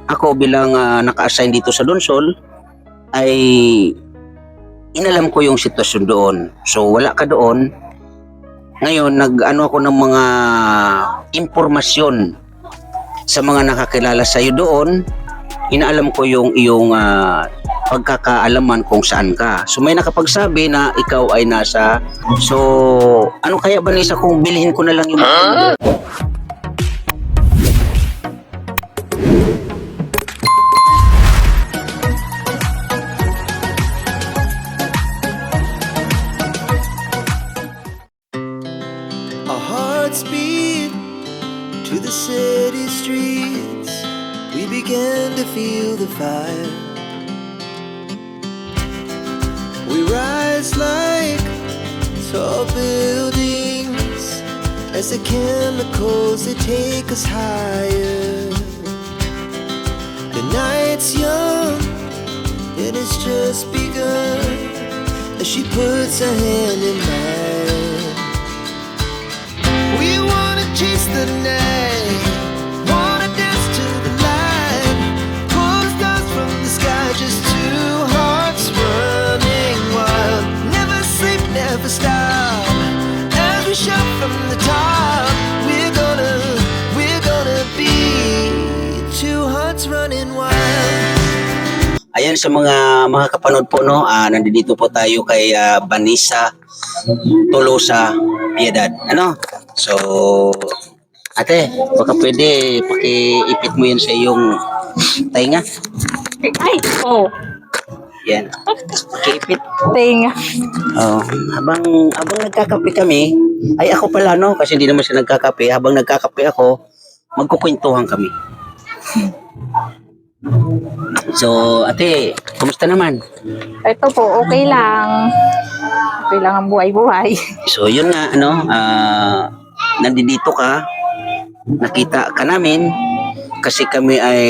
ako bilang naka-assign dito sa Donsol ay inalam ko yung sitwasyon doon. So wala ka doon. Ngayon nag-ano ako ng mga impormasyon sa mga nakakilala sa iyo doon. Inaalam ko yung iyong pagkakaalaman kung saan ka. So may nakapagsabi na ikaw ay nasa. So ano kaya Vanessa kung bilhin ko na lang yung Our hearts beat to the city streets. We began to feel the fire. We rise like tall buildings as the chemicals they take us higher. The night's young and it's just begun as she puts her hand in mine. We wanna chase the night, wanna dance to the light, pull the stars from the sky, just two hearts running wild. Never sleep, never stop, as we shout from the top. We're gonna be two hearts running wild. Ayan sa mga kapanood po no, nandito po tayo kay Vanessa Tolosa Piedad. Ano? So ate, baka pwede pakiipit mo yan sa iyong tainga. Ay, oh. Yan. Pakiipit. Tinga. Oh, habang nagkakape kami, ay ako pala no, kasi hindi naman siya nagkakape. Habang nagkakape ako, magkukwentuhan kami. So, ate, kumusta naman? Ito po, okay lang. Okay lang ang buhay-buhay. So, yun nga, ano, nandito ka, nakita ka namin, kasi kami ay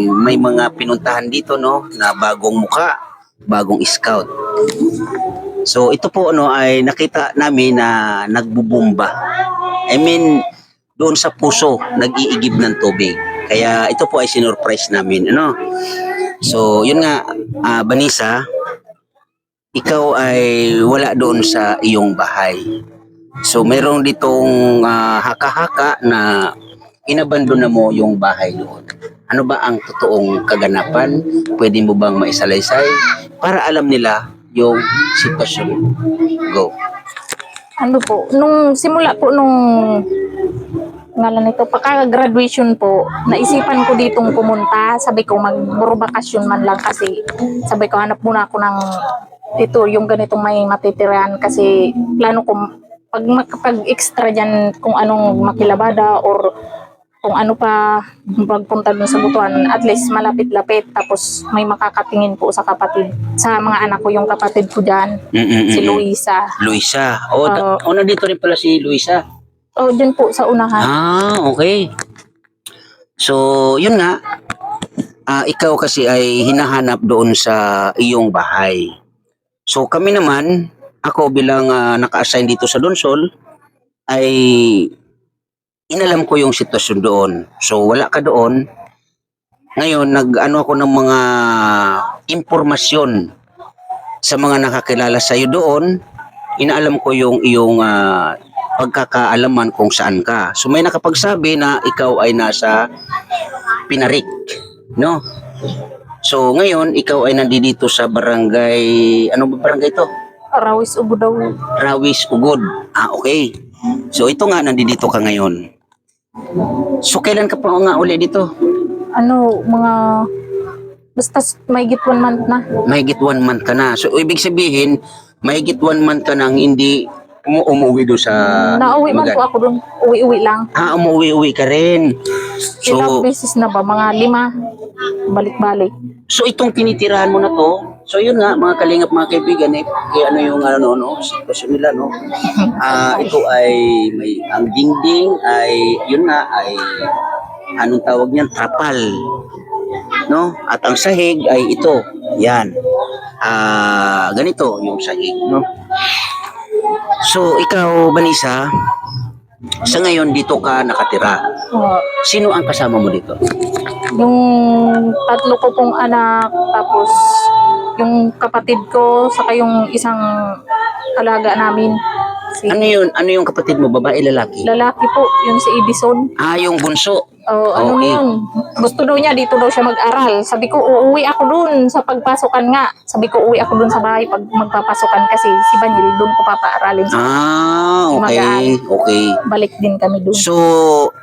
may mga pinuntahan dito, no, na bagong muka, bagong scout. So, ito po, ano, ay nakita namin na nagbubumba. I mean, doon sa puso, nag-iigib ng tubig. Kaya ito po ay sinurprise namin, ano. So, yun nga, Vanessa, ikaw ay wala doon sa iyong bahay. So, mayroong ditong haka-haka na inabandon na mo yung bahay doon. Ano ba ang totoong kaganapan? Pwede mo bang maisalaysay para alam nila yung sitwasyon? Go. Ano po, nung simula po nung ngalan nito, pagka-graduation po, naisipan ko ditong pumunta. Sabi ko, magbakasyon man lang kasi sabi ko, hanap muna ako ng ito, yung ganitong may matitirahan kasi plano ko, pag extra dyan, kung anong makilabada or kung ano pa, pagpunta dun sa Butuan, at least malapit-lapit, tapos may makakatingin po sa kapatid, sa mga anak ko, yung kapatid ko dyan, si Luisa. Luisa. Nandito rin pala si Luisa. Oh, dyan po sa unahan. Okay. So, yun nga. Ikaw kasi ay hinahanap doon sa iyong bahay. So, kami naman, ako bilang naka-assign dito sa Donsol, ay inalam ko yung sitwasyon doon. So, wala ka doon. Ngayon, nag-ano ako ng mga impormasyon sa mga nakakilala sa iyo doon. Inaalam ko yung iyong pagkakaalaman kung saan ka. So may nakapagsabi na ikaw ay nasa Pinarik, no? So ngayon ikaw ay nandito sa barangay, ano ba barangay ito? Rawis Ugod daw. Rawis Ugod. Okay. So ito nga nandito ka ngayon. So kailan ka pa nga uli dito? Ano, basta mahigit 1 month na. Mahigit 1 month ka na. So ibig sabihin, mahigit 1 month ka nang hindi umuwi doon sa Nauwi man po ako doon. Uwi-uwi lang. Umuwi-uwi ka rin. Ilang beses na ba? Mga 5. Balik-balik. So itong tinitirahan mo na to, so yun nga mga kalingap mga kaibigan, kaya ano yung sitwasyon nila, no? Ito ay ang dingding ay yun nga ay anong tawag niyan, trapal, no? At ang sahig ay ito, yan. Ganito yung sahig, no? So ikaw, Vanessa, sa ngayon dito ka nakatira. Sino ang kasama mo dito? Yung tatlo ko pong anak, tapos yung kapatid ko, saka yung isang alaga namin. Si Ano yung kapatid mo? Babae, lalaki? lalaki po, yung si Edison. Yung bunso. Ano Okay. yun? Gusto daw niya, dito daw siya mag-aral. Sabi ko, uuwi ako dun sa pagpasukan nga. Sabi ko, uuwi ako dun sa bahay pag magpapasukan kasi si Banyil, dun ko papaaralin. Okay. Okay. Balik din kami dun. So,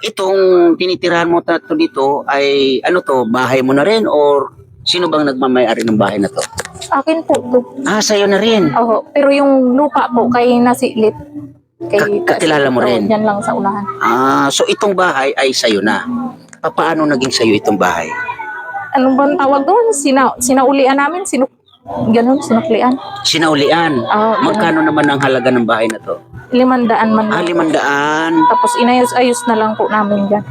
itong tinitirahan mo tato dito ay ano to, bahay mo na rin or sino bang nagmamay-ari ng bahay na to? Akin po to. Sa'yo na rin. Oo, pero yung lupa po kay Nasilit. Kakilala mo rin? Yan lang sa unahan. So itong bahay ay sa'yo na. Paano naging sa'yo itong bahay? Ano bang tawag doon? Sinaulian namin? Ganun, sinuklian. Sinaulian. Magkano naman ang halaga ng bahay na to? 500 man lang. 500. Tapos inayos-ayos na lang po namin dyan.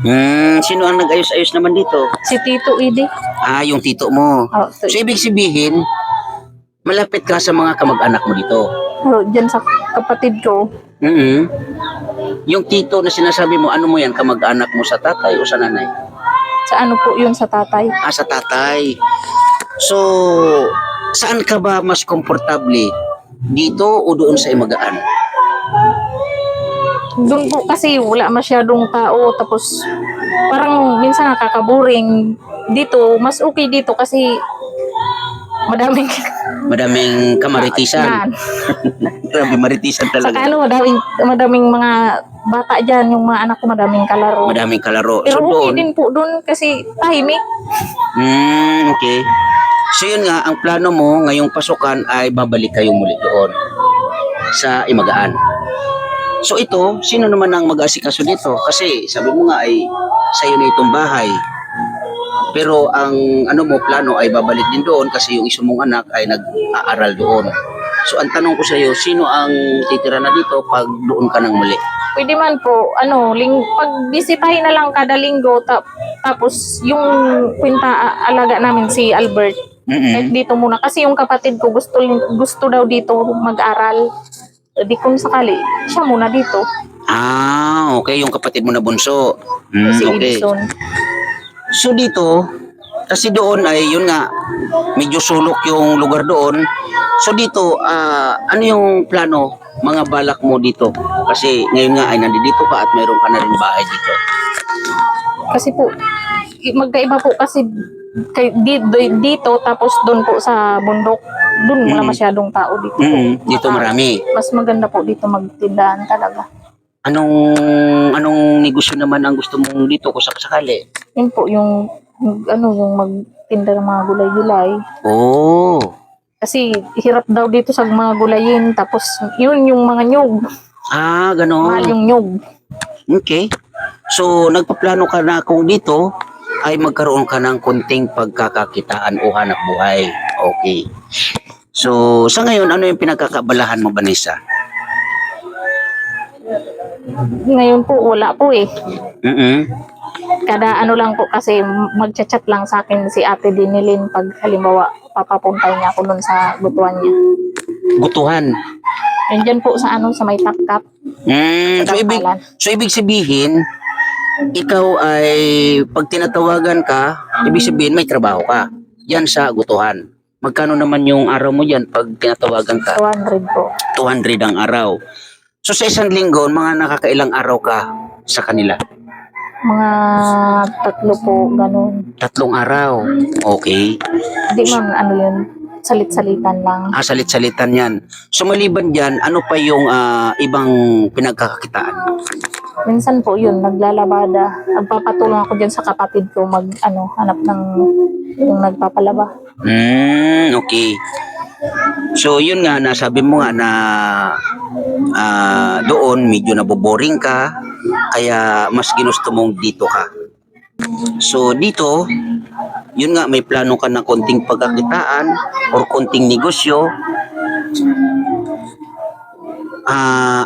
Sino ang nag-ayos-ayos naman dito? Si Tito Idi. Yung tito mo. So, So ibig sabihin, malapit ka sa mga kamag-anak mo dito. dyan sa kapatid ko. Yung tito na sinasabi mo, ano mo yan, kamag-anak mo sa tatay o sa nanay? Sa ano po yun sa tatay. Sa tatay. So, saan ka ba mas komportable? Dito o doon sa Imagaan? Doon po kasi wala masyadong tao. Tapos parang minsan nakakaboring. Dito, mas okay dito kasi Madaming kamaritisan. Yan. Grabe, maritisan Saka talaga. madaming mga bata dyan, yung mga anak ko madaming kalaro. Madaming kalaro. Pero So okay doon, din po doon kasi tahimik. okay. So yun nga, ang plano mo ngayong pasukan ay babalik kayo muli doon sa Imagaan. So ito, sino naman ang mag-aasikaso dito? Kasi sabi mo nga ay sa'yo na itong bahay. Pero ang plano ay babalik din doon kasi yung isa mong anak ay nag-aaral doon. So ang tanong ko sa iyo, sino ang titira na dito pag doon ka nang muli? Pwede man po, pag-bisitahin na lang kada linggo, tapos yung alaga namin si Albert, kahit dito muna. Kasi yung kapatid ko gusto daw dito mag-aral. Di kung sakali, siya muna dito. Okay, yung kapatid mo na bunso. Si Okay. Edison. So dito, kasi doon ay yun nga, medyo sulok yung lugar doon. So dito, ano yung plano, mga balak mo dito? Kasi ngayon nga ay nandito ka at mayroon ka na rin bahay dito. Kasi po, magkaiba po kasi dito tapos doon po sa bundok. Doon wala masyadong tao dito. Dito marami. Mas maganda po dito magtindahan talaga. Anong negosyo naman ang gusto mong dito kung sakali? Yun po yung magtinda ng mga gulay-gulay. Kasi hirap daw dito sa mga gulayin. Tapos yun yung mga nyug. Ganon. Mahal yung nyug. Okay. So, nagpaplano ka na kung dito ay magkaroon ka ng konting pagkakakitaan o hanap buhay. Okay. So, sa ngayon, ano yung pinagkakabalahan mo, Vanessa? Ngayon po, wala po eh. Mm-mm. Kada lang po kasi magchat-chat lang sa akin si Ate Dinilin pag halimbawa papapuntay niya ako nun sa gutuan niya. Gutuhan. Yan dyan po sa sa may tapkap. So, ibig sabihin, ikaw ay pag tinatawagan ka, ibig sabihin may trabaho ka. Yan sa gutuhan. Magkano naman yung araw mo yan pag tinatawagan ka? 200 po. 200 ang araw. So sa isang linggo, mga nakakailang araw ka sa kanila? Mga 3 po, ganun. 3 araw. Okay. Hindi man, yun, salit-salitan lang. Salit-salitan yan. So maliban dyan, ano pa yung ibang pinagkakakitaan? Minsan po yun, naglalabada. Nagpapatulong ako dyan sa kapatid ko hanap ng yung nagpapalaba. Okay. So yun nga, nasabi mo nga na doon medyo naboboring ka, kaya mas ginusto mong dito ka. So dito, yun nga, may plano ka na konting pagkakitaan or konting negosyo.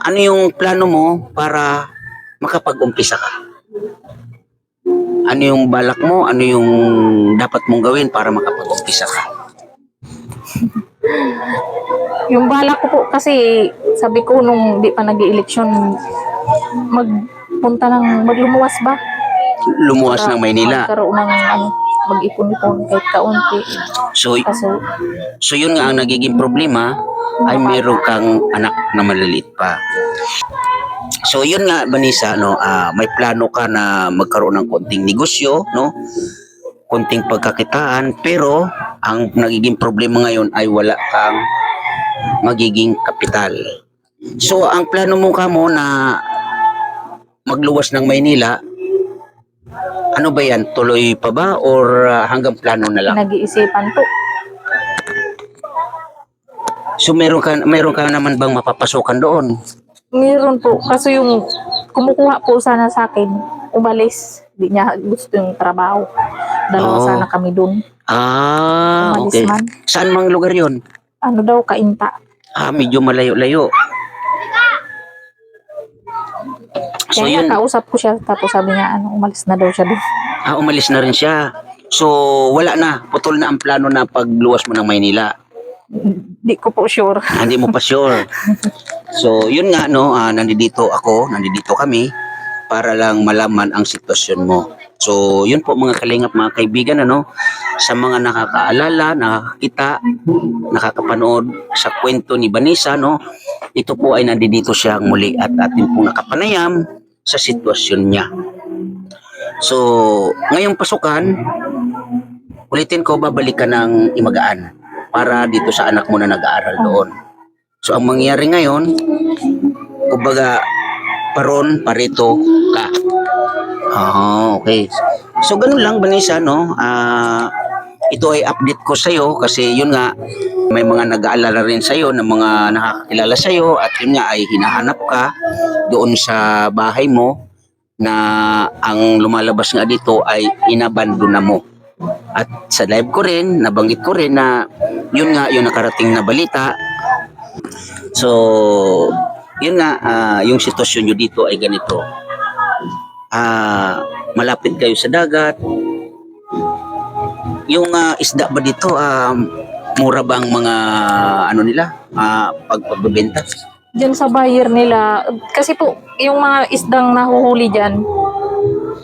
Ano yung plano mo para makapag-umpisa ka? Ano yung balak mo? Ano yung dapat mong gawin para makapag-umpisa ka? Yung balak ko po kasi sabi ko nung di pa nag-eleksyon maglumuwas ba? lumuwas ng Maynila. Magkaroon ng mag-ipon-ipon kahit kaunti. So, Kaso, so yun nga ang nagiging problema ay meron kang anak na maliliit pa. So yun nga Vanessa, no, may plano ka na magkaroon ng konting negosyo, no? Konting pagkakitaan, pero ang nagiging problema ngayon ay wala kang magiging kapital. So ang plano mo kamo na magluwas ng Maynila, ano ba yan? Tuloy pa ba or hanggang plano na lang? nag-iisipan po. So meron ka naman bang mapapasukan doon? Meron po. Kaso yung kumukuha po sana sa akin, umalis. Di niya gusto yung trabaho. Dalawa Oh. sana kami dun. Ah, Umalis okay. man. Saan mang lugar yon? Ano daw, Kainta. Medyo malayo-layo. So Kaya yun, kausap ko siya, tapos sabi niya, umalis na daw siya dun. umalis na rin siya. So wala na, putol na ang plano na pagluwas mo ng Maynila. Di ko po sure. Hindi mo pa sure. So yun nga no, nandito kami para lang malaman ang sitwasyon mo. So yun po mga kalingap, mga kaibigan, ano, sa mga nakakaalala, nakakita, nakakapanood sa kwento ni Vanessa, no, ito po ay nandito siya muli at atin pong nakapanayam sa sitwasyon niya. So ngayong pasukan, ulitin ko, babalik ka ng Imagaan para dito sa anak mo na nag-aaral doon. So ang mangyayari ngayon, kumbaga paron parito ka. Okay. So ganun lang Vanessa, no? Ito ay update ko sa iyo kasi yun nga may mga nag-aalala rin sa iyo, ng mga nakakilala sa iyo, at yun nga ay hinahanap ka doon sa bahay mo na ang lumalabas nga dito ay inabandon na mo. At sa live ko rin, nabanggit ko rin na yun nga yung nakarating na balita. So, yun nga, yung sitwasyon nyo dito ay ganito. Malapit kayo sa dagat. Yung isda ba dito, mura bang mga ano nila, pagbebenta? Diyan sa buyer nila, kasi po, yung mga isdang nahuhuli dyan,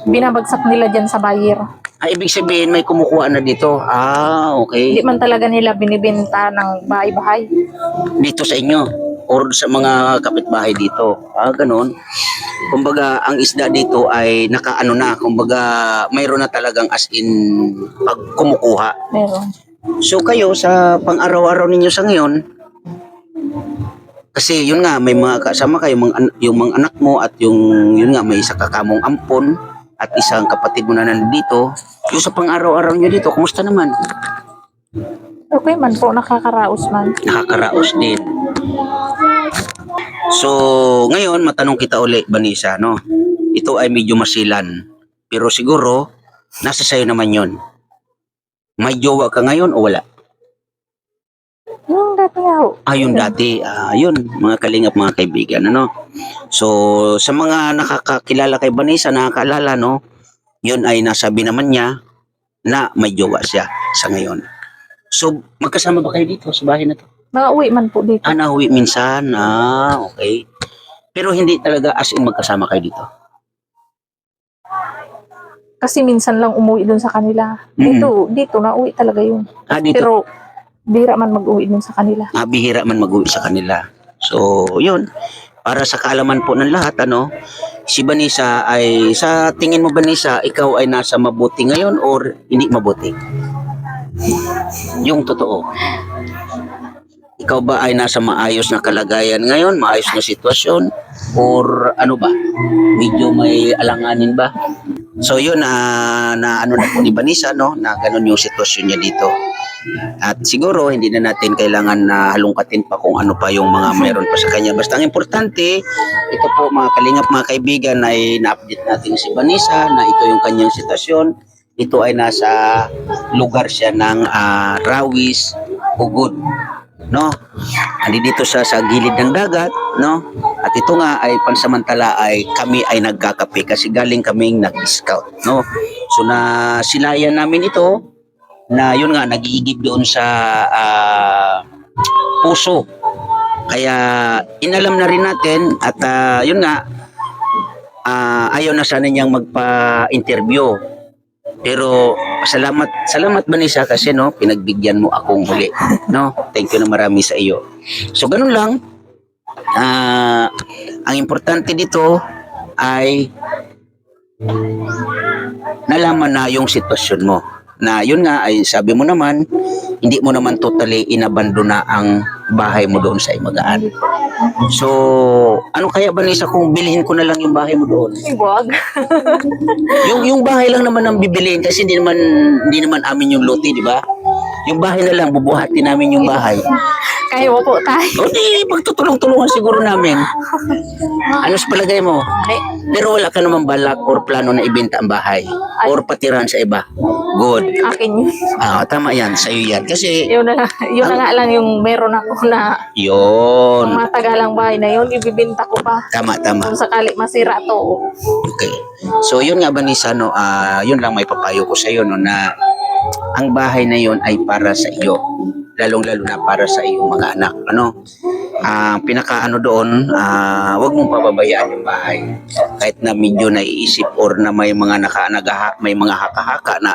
binabagsak nila dyan sa buyer. Ibig sabihin may kumukuha na dito. Okay. Hindi man talaga nila binibenta ng bahay-bahay. Dito sa inyo or sa mga kapitbahay dito. Ganun. Kumbaga, ang isda dito ay nakaano na. Kumbaga, mayroon na talagang as in pag kumukuha. Meron. So kayo sa pang-araw-araw ninyo sa ngayon, kasi yun nga, may mga kasama kayo, yung mga anak mo at yung yun nga, may isa kakamong ampon at isang kapatid mo na nandito. Yung sa pang-araw-araw nyo dito, kumusta naman? Okay man po, nakakaraos man. Nakakaraos din. So, ngayon, matanong kita uli, Vanessa, no? Ito ay medyo masilan. Pero siguro, nasa sayo naman yon. May jowa ka ngayon o wala? Yung dati nga ho. Yung dati, yun, mga kalingap, mga kaibigan, ano? So, sa mga nakakakilala kay Vanessa, nakakaalala, no? Yun ay nasabi naman niya na may jowa siya sa ngayon. So, magkasama ba kayo dito sa bahay na to? Nakauwi man po dito. Nauwi minsan. Okay. Pero hindi talaga as in magkasama kayo dito. Kasi minsan lang umuwi dun sa kanila. Dito, nauwi talaga yun. Dito. Pero, bira man mag-uwi dun sa kanila. Bihira man mag-uwi sa kanila. So, yun. Para sa kaalaman po ng lahat, ano, si Vanessa ay, sa tingin mo Vanessa, ikaw ay nasa mabuti ngayon or hindi mabuti? Yung totoo. Ikaw ba ay nasa maayos na kalagayan ngayon, maayos na sitwasyon, or ano ba? Medyo may alanganin ba? So yun, na ano na po ni Vanessa, no, na ganun yung sitwasyon niya dito. At siguro hindi na natin kailangan na halungkatin pa kung ano pa yung mga meron pa sa kanya. Basta ang importante, ito po mga kalingap, mga kaibigan, ay na-update natin si Vanessa na ito yung kanyang sitwasyon. Ito ay nasa lugar siya ng Rawis, Ugod, no? Andi dito sa gilid ng dagat, no? At ito nga ay pansamantala ay kami ay nagkakape kasi galing kaming nag-scout, no? So na silayan namin ito na yun nga nagigib doon sa puso. Kaya inalam na rin natin at yun nga ayaw na sana niyang magpa-interview. Pero salamat Vanessa kasi no, pinagbigyan mo akong huli, no? Thank you na marami sa iyo. So ganun lang. Ang importante dito ay nalaman na yung sitwasyon mo. Na yun nga ay sabi mo naman, hindi mo naman totally inabandona ang bahay mo doon sa Imagaan. So, ano kaya Vanessa kung bilhin ko na lang yung bahay mo doon? Iwag. Yung bahay lang naman ang bibiliin kasi hindi naman amin yung lote, di ba? Yung bahay na lang, bubuhatin namin yung bahay. Kaya mo po tayo. O di, pagtutulong-tulungan siguro namin. Ano sa palagay mo? Pero wala ka naman balak or plano na ibenta ang bahay or patirahan sa iba. Good. Akin yun. Tama yan, sa'yo yan. Kasi, Yun na nga lang yung meron ako na yun. ang matagalang bahay na yun, ibibinta ko pa. Tama. Kung sakali masira to. Okay. So, yun nga Vanessa, no, yun lang may papayo ko sa'yo, no, na ang bahay na yun ay para sa iyo. Lalong-lalo na para sa iyong mga anak. Ano? Pinaka-ano doon, wag mong pababayaan yung bahay. Kahit na medyo naiisip or na may mga may mga haka-haka na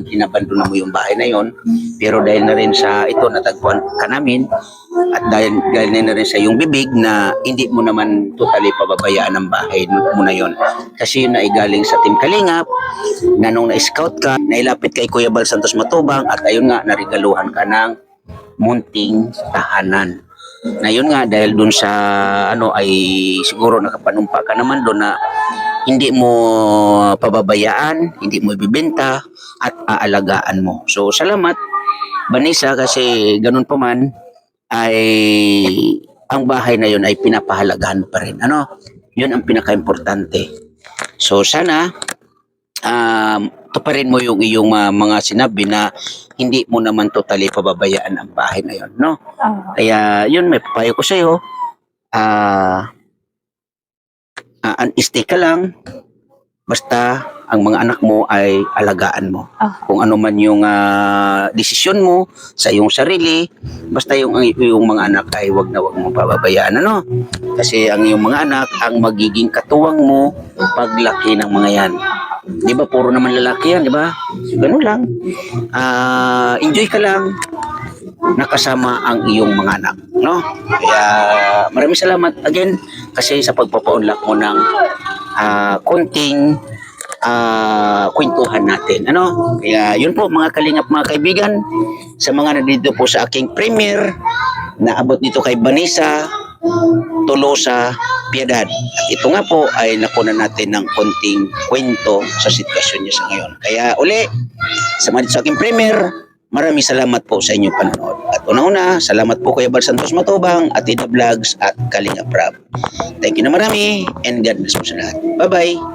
inabandona mo yung bahay na yon. Pero dahil na rin sa ito, natagpuan ka namin, at dahil na rin sa iyong bibig na hindi mo naman totally pababayaan ang bahay mo na yon. Kasi yun ay galing sa Team Kalingap, na nung na-scout ka, nailapit kay Kuya Bal Santos Matubang, at ayun nga, narigaluhan ka ng munting tahanan. Na yun nga, dahil dun sa ay siguro nakapanumpa ka naman doon na hindi mo pababayaan, hindi mo ibibenta at aalagaan mo. So salamat Vanessa, kasi ganun pa man ay ang bahay na yun ay pinapahalagahan pa rin. Yun ang pinaka-importante. So sana tuparin mo yung iyong mga sinabi na hindi mo naman totally pababayaan ang bahay na yun, no? Kaya yun, may papayo ko sa'yo. Stay ka lang. Basta ang mga anak mo ay alagaan mo. Kung ano man yung desisyon mo sa iyong sarili, basta yung mga anak ay wag mo pababayaan, Kasi ang iyong mga anak ang magiging katuwang mo paglaki ng mga yan. Di ba puro naman lalaki yan, di ba? Ganun lang. Enjoy ka lang nakasama ang iyong mga anak, no? Kaya maraming salamat again kasi sa pagpapaunlak mo ng konting kwentuhan natin, Kaya yun po mga kalingap, mga kaibigan, sa mga nandito po sa aking premiere na abot dito kay Vanessa Tolosa Piedad. At ito nga po ay nakunan natin ng konting kwento sa sitwasyon niya sa ngayon. Kaya uli, sa mga dito sa aking premiere, maraming salamat po sa inyong panonood. At una-una, salamat po Kuya Bal Santos Matubang, Atida Vlogs at Kalingap Rab. Thank you na marami and God bless po sa lahat. Bye-bye!